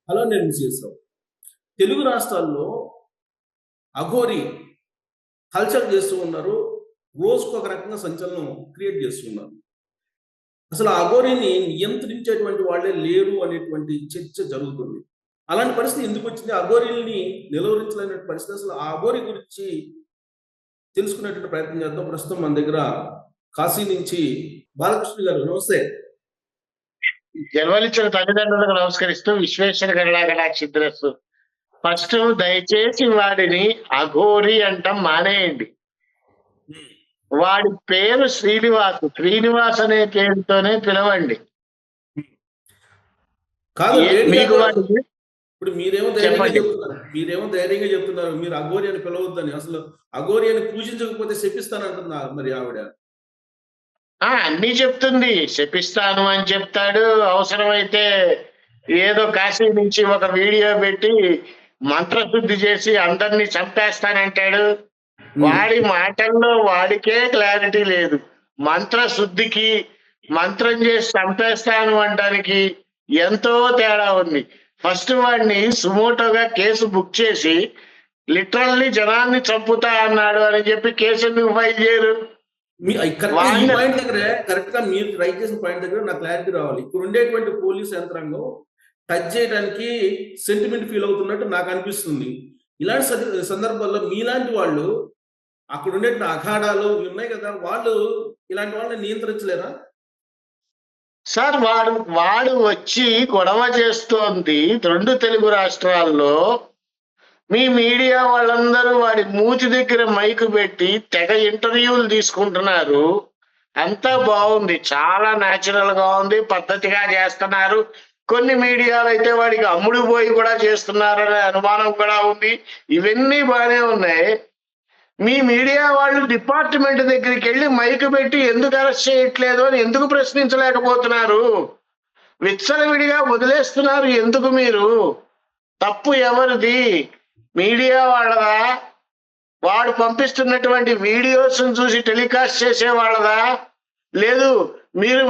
Hello నేను miss Telugu రాష్ట్రాల్లో అఘోరి హల్చల్ చేస్తూ ఉన్నారు. రోజుకు ఒక రకంగా సంచలనం క్రియేట్ చేస్తున్నారు. అసలు ఆ అఘోరిని నియంత్రించేటువంటి వాళ్ళే లేరు అనేటువంటి చర్చ జరుగుతుంది. అలాంటి పరిస్థితి ఎందుకు వచ్చింది? అఘోరిల్ని నిలువరించలేని పరిస్థితి. అసలు ఆ అఘోరి గురించి తెలుసుకునేటువంటి ప్రయత్నం చేద్దాం. ప్రస్తుతం మన దగ్గర కాశీ నుంచి బాలకృష్ణ గారు, నమస్తే. జన్మలిచ్చిన తల్లిదండ్రులకు నమస్కరిస్తూ విశ్వేశ్వర గణాక్షిద్రస్సు. ఫస్ట్ దయచేసి వాడిని అఘోరి అంటాం మానేయండి. వాడి పేరు శ్రీనివాస్. శ్రీనివాస్ అనే పేరుతోనే పిలవండి. కాదు, మీకు వాడిని ఇప్పుడు మీరేమో ధైర్యంగా చెప్తున్నారు మీరు అఘోరి అని పిలవద్దని. అసలు అఘోరి అని పూజించకపోతే శపిస్తానంటున్నారు మరి ఆవిడ. అన్ని చెప్తుంది, శపిస్తాను అని చెప్తాడు. అవసరమైతే ఏదో కాశీ నుంచి ఒక వీడియో పెట్టి మంత్రశుద్ధి చేసి అందరినీ చంపేస్తానంటాడు. వాడి మాటల్లో వాడికే క్లారిటీ లేదు. మంత్రశుద్ధికి, మంత్రం చేసి చంపేస్తాను అనడానికి ఎంతో తేడా ఉంది. ఫస్ట్ వాడిని సుమోటోగా కేసు బుక్ చేసి లిటరల్లీ జనాన్ని చంపుతా అన్నాడు అని చెప్పి కేసు ఎందుకు ఫైల్ చేయరు? కరెక్ట్ గా మీరు ట్రై చేసిన పాయింట్ దగ్గర నాకు క్లారిటీ రావాలి. ఇప్పుడు ఉండేటువంటి పోలీస్ యంత్రాంగం టచ్ చేయడానికి సెంటిమెంట్ ఫీల్ అవుతున్నట్టు నాకు అనిపిస్తుంది. ఇలాంటి సందర్భాల్లో మీలాంటి వాళ్ళు అక్కడ ఉండే అఖాడాలు ఉన్నాయి కదా, వాళ్ళు ఇలాంటి వాళ్ళని నియంత్రించలేరా? సార్ వాడు వచ్చి గొడవ చేస్తోంది 2 తెలుగు రాష్ట్రాల్లో. మీ మీడియా వాళ్ళందరూ వాడి మూతి దగ్గర మైకు పెట్టి తెగ ఇంటర్వ్యూలు తీసుకుంటున్నారు. అంతా బాగుంది, చాలా న్యాచురల్ గా ఉంది, పద్ధతిగా చేస్తున్నారు. కొన్ని మీడియాలు అయితే వాడికి అమ్ముడు పోయి కూడా చేస్తున్నారనే అనుమానం కూడా ఉంది. ఇవన్నీ బాగానే ఉన్నాయి. మీ మీడియా వాళ్ళు డిపార్ట్మెంట్ దగ్గరికి వెళ్ళి మైకు పెట్టి ఎందుకు అరెస్ట్ చేయట్లేదు అని ఎందుకు ప్రశ్నించలేకపోతున్నారు? విచ్చలవిడిగా వదిలేస్తున్నారు ఎందుకు? మీరు తప్పు ఎవరిది? మీడియా వాళ్ళదా? వాడు పంపిస్తున్నటువంటి వీడియోస్ చూసి టెలికాస్ట్ చేసే వాళ్ళదా? లేదు, మీరు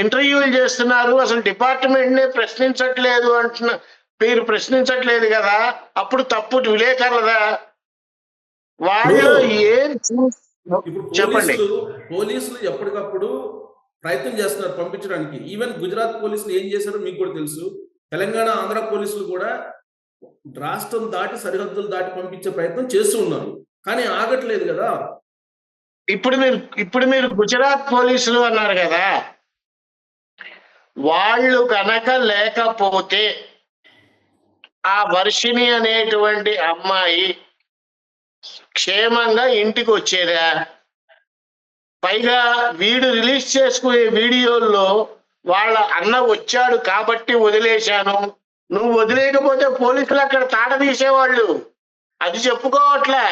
ఇంటర్వ్యూలు చేస్తున్నారు, అసలు డిపార్ట్మెంట్ నే ప్రశ్నించట్లేదు అంటున్నా. మీరు ప్రశ్నించట్లేదు కదా, అప్పుడు తప్పు విలేకరులదా? వాళ్ళు ఏం చెప్పండి. పోలీసులు ఎప్పటికప్పుడు ప్రయత్నం చేస్తున్నారు పంపించడానికి. ఈవెన్ గుజరాత్ పోలీసులు ఏం చేశారో మీకు కూడా తెలుసు. తెలంగాణ, ఆంధ్ర పోలీసులు కూడా రాష్ట్రం దాటి, సరిహద్దులు దాటి పంపించే ప్రయత్నం చేస్తూ ఉన్నారు, కానీ ఆగట్లేదు కదా. ఇప్పుడు మీరు గుజరాత్ పోలీసులు అన్నారు కదా, వాళ్ళు కనుక లేకపోతే ఆ వర్షిణి అనేటువంటి అమ్మాయి క్షేమంగా ఇంటికి వచ్చేదా? పైగా వీడు రిలీజ్ చేసుకునే వీడియోల్లో వాళ్ళ అన్న వచ్చాడు కాబట్టి వదిలేశాను, నువ్వు వదిలేకపోతే పోలీసులు అక్కడ తాట తీసేవాళ్ళు. అది చెప్పుకోవట్లే.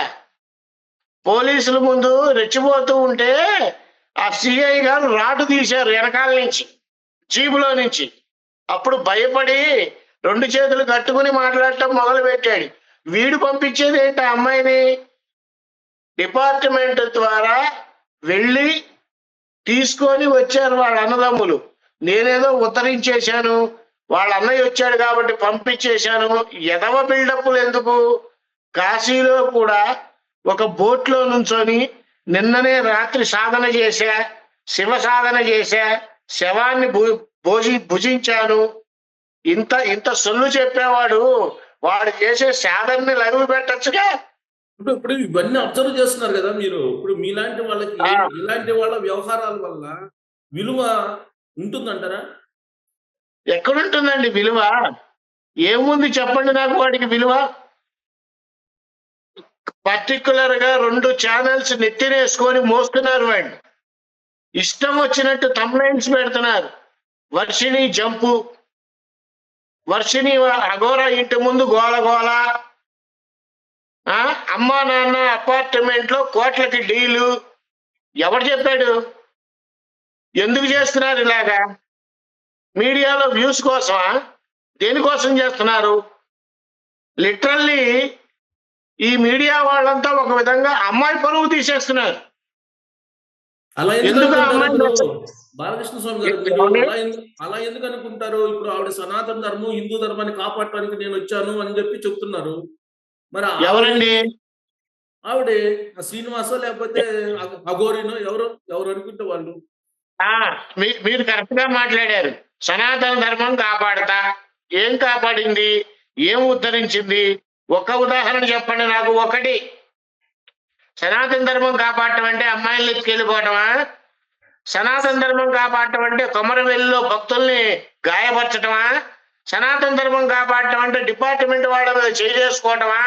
పోలీసుల ముందు రెచ్చిపోతూ ఉంటే ఆ సిఐ గారు రాటు తీశారు వెనకాల నుంచి, జీబులో నుంచి. అప్పుడు భయపడి 2 చేతులు కట్టుకుని మాట్లాడటం మొదలు పెట్టాడు. వీడు పంపించేది ఏంటి? ఆ అమ్మాయిని డిపార్ట్మెంట్ ద్వారా వెళ్ళి తీసుకొని వచ్చారు వాళ్ళ అన్నదమ్ములు. నేనేదో ఉత్తరించేశాను, వాళ్ళ అన్నయ్య వచ్చాడు కాబట్టి పంపించేశాను. ఎదవ బిల్డప్లు ఎందుకు? కాశీలో కూడా ఒక బోట్లో నుంచొని నిన్ననే రాత్రి సాధన చేశా, శివ సాధన చేశా, శవాన్ని భుజించాను. ఇంత సొల్లు చెప్పేవాడు వాడు చేసే సాధనని లఘు పెట్టచ్చుగా. ఇప్పుడు ఇవన్నీ అబ్జర్వ్ చేస్తున్నారు కదా మీరు. ఇప్పుడు మీలాంటి వాళ్ళకి ఇలాంటి వాళ్ళ వ్యవహారాల వల్ల విలువ ఉంటుందంటారా? ఎక్కడుంటుందండి విలువ? ఏముంది చెప్పండి నాకు వాడికి విలువ. పర్టికులర్ గా 2 ఛానల్స్ నెత్తినేసుకొని మోస్తున్నారు. వాడిని ఇష్టం వచ్చినట్టు థంబ్నైల్స్ పెడుతున్నారు. వర్షిణి జంపు, వర్షిణి అఘోర ఇంటి ముందు గోల, అమ్మా నాన్న అపార్ట్మెంట్ లో కోట్లకి డీలు. ఎవరు చెప్పాడు? ఎందుకు చేస్తున్నారు ఇలాగా? మీడియాలో వ్యూస్ కోసమా? దేనికోసం చేస్తున్నారు? లిటరల్లీ ఈ మీడియా వాళ్ళంతా ఒక విధంగా అమ్మాయి పరువు తీసేస్తున్నారు. ఎందుకు బాలకృష్ణ స్వామి గారు మీరు ఏమండి? అలా ఎందుకు అనుకుంటారు? ఇప్పుడు ఆవిడ సనాతన ధర్మం, హిందూ ధర్మాన్ని కాపాడటానికి నేను వచ్చాను అని చెప్పి చెప్తున్నారు. మరి ఎవరండి? ఆవిడే శ్రీనివాసో లేకపోతే అఘోరినో ఎవరు అనుకుంటే వాళ్ళు. ఆ మీరు కరెక్ట్ గా మాట్లాడారు. సనాతన ధర్మం కాపాడతా. ఏం కాపాడింది? ఏం ఉద్ధరించింది? ఒక్క ఉదాహరణ చెప్పండి నాకు ఒకటి. సనాతన ధర్మం కాపాడటం అంటే అమ్మాయిల్ని ఎత్తుకెళ్ళిపోవటమా? సనాతన ధర్మం కాపాడటం అంటే కొమరవెల్లిలో భక్తుల్ని గాయపరచటమా? సనాతన ధర్మం కాపాడటం అంటే డిపార్ట్మెంట్ వాళ్ళ మీద చేసుకోవటమా?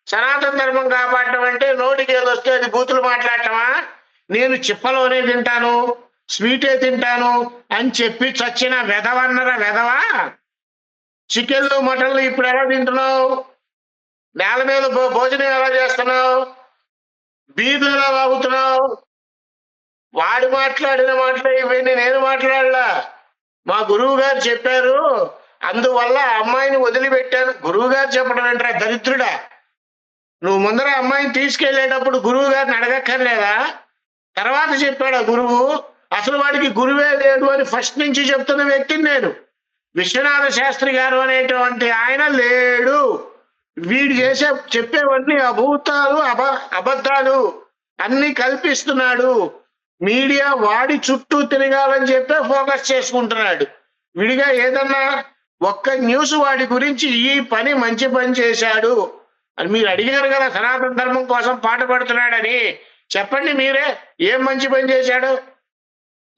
సనాతన ధర్మం కాపాడటం అంటే నోటికి ఏదొస్తే అది బూతులు మాట్లాడటమా? నేను చిప్పలోనే తింటాను, స్వీటే తింటాను అని చెప్పి చచ్చిన వెధవన్నర వెధవా? చికెన్లు మటన్లు ఇప్పుడు ఎలా తింటున్నావు? నేల మీద భోజనం ఎలా చేస్తున్నావు? బీర్లు ఎలా తాగుతున్నావు? వాడు మాట్లాడిన మాటలు ఇవన్నీ నేను మాట్లాడలా. మా గురువు గారు చెప్పారు, అందువల్ల అమ్మాయిని వదిలిపెట్టాను. గురువు గారు చెప్పడం ఏంట్రా దరిద్రుడా? నువ్వు ముందర అమ్మాయిని తీసుకెళ్లేటప్పుడు గురువు గారిని అడగక్కర్లేదా? తర్వాత చెప్పాడు ఆ గురువు. అసలు వాడికి గురువే లేడు అని ఫస్ట్ నుంచి చెప్తున్న వ్యక్తిని నేను. విశ్వనాథ శాస్త్రి గారు అనేటువంటి ఆయన లేడు. వీడు చెప్పేవన్నీ అభూతాలు, అబద్ధాలు అన్ని కల్పిస్తున్నాడు. మీడియా వాడి చుట్టూ తిరగాలని చెప్పే ఫోకస్ చేసుకుంటున్నాడు. విడిగా ఏదన్నా ఒక్క న్యూస్ వాడి గురించి ఈ పని మంచి పని చేశాడు అని మీరు అడిగారు కదా, సనాతన ధర్మం కోసం పాట పడుతున్నాడని. చెప్పండి మీరే, ఏం మంచి పని చేశాడు?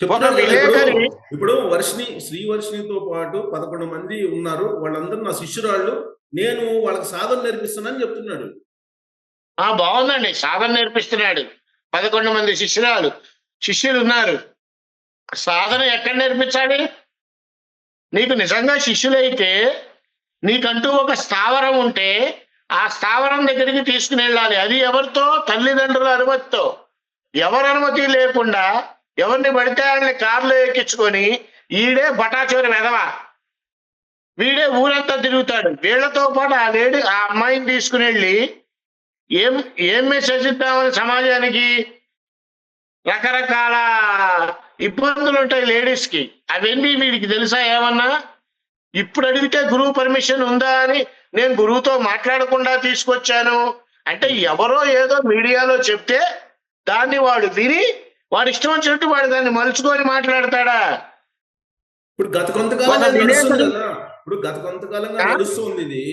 ఒక విలేకరి ఇప్పుడు శ్రీవర్షినితో పాటు 11 మంది ఉన్నారు. వాళ్ళందరూ నా శిష్యురాళ్ళు. నేను వాళ్ళకి సాధన నేర్పిస్తున్నానని చెప్తున్నాడు. బాగుందండి, సాధన నేర్పిస్తున్నాడు. 11 మంది శిష్యులు ఉన్నారు. సాధన ఎక్కడ నేర్పించాలి? నీకు నిజంగా శిష్యులైతే నీకంటూ ఒక స్థావరం ఉంటే ఆ స్థావరం దగ్గరికి తీసుకుని వెళ్ళాలి. అది ఎవరితో? తల్లిదండ్రుల అనుమతితో. ఎవరి అనుమతి లేకుండా ఎవరిని పడితే వాళ్ళని కారులో ఎక్కించుకొని ఈడే బటాచోరి వెధవ, వీడే ఊరంతా తిరుగుతాడు. వీళ్లతో పాటు ఆ అమ్మాయిని తీసుకుని వెళ్ళి ఏం మెసేజ్ ఇద్దామని సమాజానికి? రకరకాల ఇబ్బందులు ఉంటాయి లేడీస్ కి. అవన్నీ వీడికి తెలుసా ఏమన్నా? ఇప్పుడు అడిగితే గురువు పర్మిషన్ ఉందా అని నేను గురువుతో మాట్లాడకుండా తీసుకొచ్చాను అంటే ఎవరో ఏదో మీడియాలో చెప్తే దాన్ని వాడు విని వాడు ఇష్టం వచ్చినట్టు వాడు దాన్ని మలుచుకొని మాట్లాడతాడా? ఇప్పుడు గత కొంతకాలంగా నడుస్తుంది ఇది.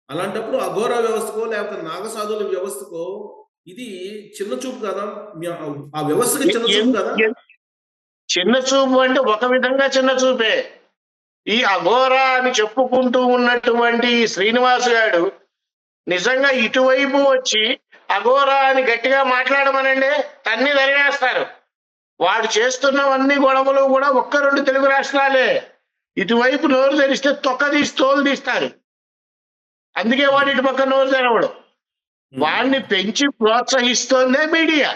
అలాంటప్పుడు అఘోర వ్యవస్థకో లేకపోతే నాగసాధుల వ్యవస్థకో ఇది చిన్న చూపు కదా? ఆ వ్యవస్థకి చిన్న చూపు కదా? చిన్న చూపు అంటే ఒక విధంగా చిన్న చూపే. ఈ అఘోరా అని చెప్పుకుంటూ ఉన్నటువంటి శ్రీనివాస్ గారు నిజంగా ఇటువైపు వచ్చి అఘోరా అని గట్టిగా మాట్లాడమనండి, తన్ని తరివేస్తారు. వాడు చేస్తున్నవన్నీ గొడవలు కూడా 1-2 తెలుగు రాష్ట్రాలే. ఇటువైపు నోరు తెరిస్తే తొక్క తీసి తోలు తీస్తారు. అందుకే వాడు ఇటు పక్క నోరు తెరవడు. వాడిని పెంచి ప్రోత్సహిస్తోందే మీడియా.